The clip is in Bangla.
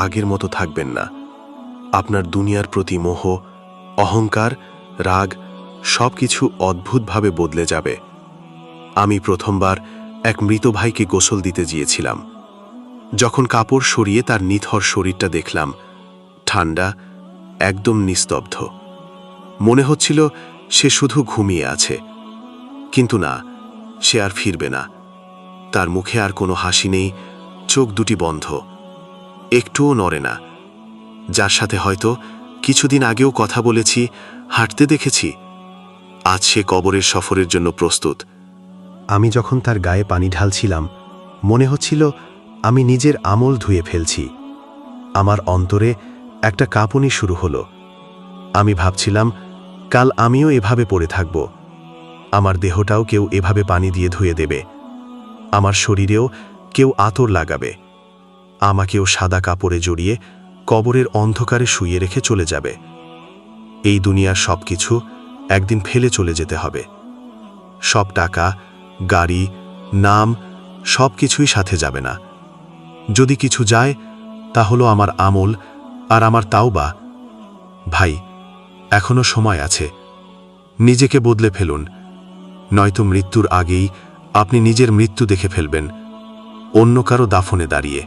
আগের মতো থাকবেন না। আপনার দুনিয়ার প্রতি মোহ, অহংকার, রাগ সবকিছু অদ্ভুতভাবে বদলে যাবে। আমি প্রথমবার এক মৃত ভাইকে গোসল দিতে গিয়েছিলাম। যখন কাপড় সরিয়ে তার নিথর শরীরটা দেখলাম, ঠান্ডা, একদম নিস্তব্ধ। মনে হচ্ছিল সে শুধু ঘুমিয়ে আছে। কিন্তু না, সে আর ফিরবে না। তার মুখে আর কোনো হাসি নেই, চোখ দুটি বন্ধ, একটুও নড়ে না। যার সাথে হয়তো কিছুদিন আগেও কথা বলেছি, হাঁটতে দেখেছি, আজ সে কবরের সফরের জন্য প্রস্তুত। আমি যখন তার গায়ে পানি ঢালছিলাম, মনে হচ্ছিল আমি নিজের আমল ধুয়ে ফেলছি। আমার অন্তরে একটা কাঁপুনি শুরু হলো। আমি ভাবছিলাম, কাল আমিও এভাবে পড়ে থাকব। আমার দেহটাও কেউ এভাবে পানি দিয়ে ধুয়ে দেবে। আমার শরীরেও কেউ আতর লাগাবে। আমাকেও সাদা কাপড়ে জড়িয়ে কবরের অন্ধকারে শুইয়ে রেখে চলে যাবে। এই দুনিয়ার সবকিছু একদিন ফেলে চলে যেতে হবে। সব টাকা, গাড়ি, নাম সবকিছুই সাথে যাবে না। যদি কিছু যায়, তা হলো আমার আমল আর আমার তাওবা। ভাই, এখনো সময় আছে। নিজেকে বদলে ফেলুন, নয়তো মৃত্যুর আগেই আপনি নিজের মৃত্যু দেখে ফেলবেন, অন্য কারো দাফনে দাঁড়িয়ে।